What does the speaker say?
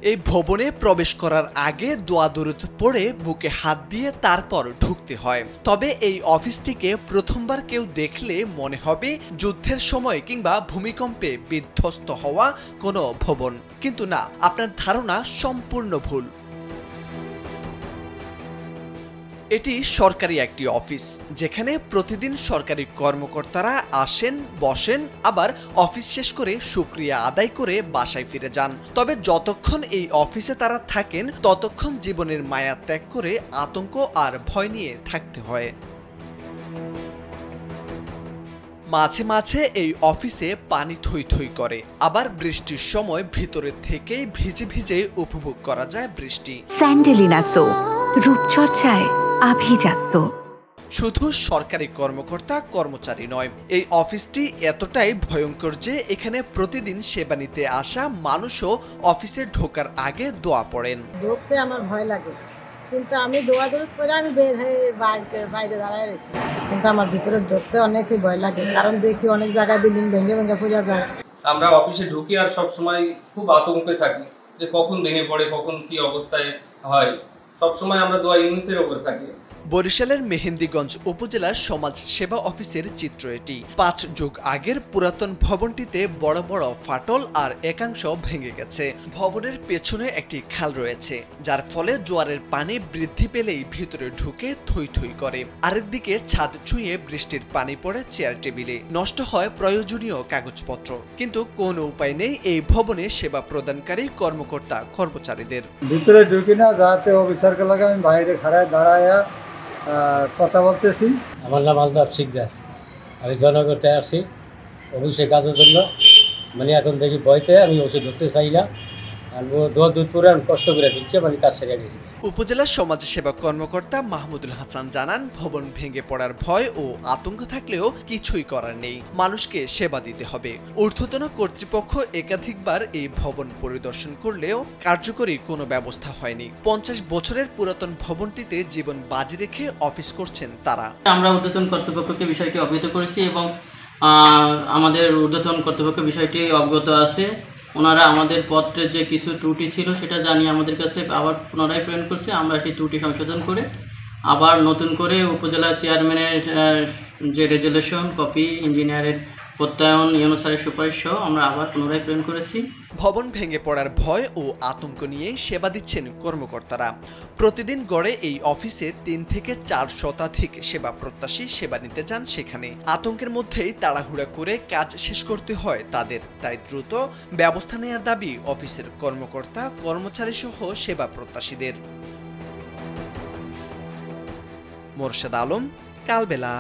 এই ভবনে প্রবেশ করার আগে দোয়া দরুদ পড়ে বুকে হাত দিয়ে তারপর ঢুকতে হয়। তবে এই অফিসটিকে প্রথমবার কেউ দেখলে মনে হবে যুদ্ধের সময় কিংবা ভূমিকম্পে বিধ্বস্ত হওয়া কোনো ভবন। কিন্তু না, আপনার ধারণা সম্পূর্ণ ভুল। এটি সরকারি একটি অফিস, যেখানে প্রতিদিন সরকারি কর্মকর্তারা আসেন, বসেন, আবার অফিস শেষ করে শুকরিয়া আদায় করে বাসায় ফিরে যান। তবে যতক্ষণ এই অফিসে তারা থাকেন ততক্ষণ জীবনের মায়া ত্যাগ করে আতঙ্ক আর ভয় নিয়ে থাকতে হয়। মাঝে মাঝে এই অফিসে পানি থই থই করে, আবার বৃষ্টির সময় ভিতরে থেকেই ভিজে ভিজে উপভোগ করা যায় বৃষ্টি। স্যান্ডেলিনা সো, রূপচর্চায় আভিজাত্য। শুধু সরকারি কর্মকর্তা কর্মচারী নয়, এই অফিসটি এতটাই ভয়ঙ্কর যে এখানে প্রতিদিন সেবা নিতে আসা মানুষও অফিসে ঢোকার আগে দোয়া পড়েন। ঢুকতে আমার ভয় লাগে, কিন্তু আমি দোয়া দরুদ করে আমি বের হয়ে বাইরে দাঁড়ায় রয়েছি, কিন্তু আমার ভিতরে ঢুকতে অনেকই ভয় লাগে, কারণ দেখি অনেক জায়গায় বিল্ডিং ভেঙে ভেঙে পড়ে যায়। আমরা অফিসে ঢুকি আর সব সময় খুব আতঙ্কে থাকি যে কখন ভেঙে পড়ে, কখন কি অবস্থায় হয়। সব সময় আমরা দোয়া ইউনিসের উপর থাকি। বরিশালের মেহেন্দিগঞ্জ উপজেলার সমাজ সেবা অফিসের চিত্র এটি। 5 যুগ আগের পুরাতন ভবনটিতে বড় বড় ফাটল আর একাংশ ভেঙে গেছে। ভবনের পেছনে একটি খাল রয়েছে, যার ফলে জোয়ারের পানি বৃদ্ধি পেলেই ভিতরে ঢুকে থই থই করে। আরেকদিকে ছাদ ছুঁয়ে বৃষ্টির পানি পড়ে চেয়ার টেবিলে, নষ্ট হয় প্রয়োজনীয় কাগজপত্র। কিন্তু কোনো উপায় নেই এই ভবনে সেবা প্রদানকারী কর্মকর্তা কর্মচারীদের। ভিতরে ঢুকি না, যাতে অফিসারকে লাগে আমি বাইরে খাড়ায় দাঁড়ায় কথা বলতেছি। আমার নাম আলতাফ শিকদার, আমি জনগণতে আসছি অফিসে কাজের জন্য। মানে এখন দেখি ভয়তে আমি ওষুধ ধরতে চাই না, আর দোয়া দুধ পরে আমি কষ্ট করে ঢুকে মানে কাজ সেরে গেছি। উপজেলা সমাজ সেবা কর্মকর্তা মাহমুদুল হাসান জানান, ভবন ভেঙে পড়ার ভয় ও আতঙ্ক থাকলেও কিছুই করার নেই, মানুষকে সেবা দিতে হবে। ঊর্ধ্বতন কর্তৃপক্ষ একাধিকবার এই ভবন পরিদর্শন করলেও কার্যকরী কোনো ব্যবস্থা হয়নি। 50 বছরের পুরাতন ভবনটিতে জীবন বাজি রেখে অফিস করছেন তারা। আমরা ঊর্ধ্বতন কর্তৃপক্ষকে বিষয়টি অবহিত করেছি এবং আমাদের ঊর্ধ্বতন কর্তৃপক্ষ বিষয়টি অবগত আছে। ওনারা আমাদের পত্রে যে কিছু ত্রুটি ছিল সেটা জানিয়ে আমাদের কাছে আবার পুনরায় প্রেরণ করছে। আমরা সেই ত্রুটি সংশোধন করে আবার নতুন করে উপজেলা চেয়ারম্যানের যে রেজুলেশন কপি, ইঞ্জিনিয়ারের প্রত্যয়ন, ইউনো স্যারের সুপারিশ সহ আমরা আবার পুনরায় প্রেরণ করেছি। ভবন ভেঙে পড়ার ভয় ও আতঙ্ক নিয়েই সেবা দিচ্ছেন কর্মকর্তারা। প্রতিদিন গড়ে এই অফিসে 3 থেকে 4 শতাধিক সেবা প্রত্যাশী সেবা নিতে যান সেখানে। আতঙ্কের মধ্যেই তাড়াহুড়া করে কাজ শেষ করতে হয় তাদের, তাই দ্রুত ব্যবস্থা নেওয়ার দাবি অফিসের কর্মকর্তা কর্মচারী সহ সেবা প্রত্যাশীদের। মোরশেদ আলম, কালবেলা।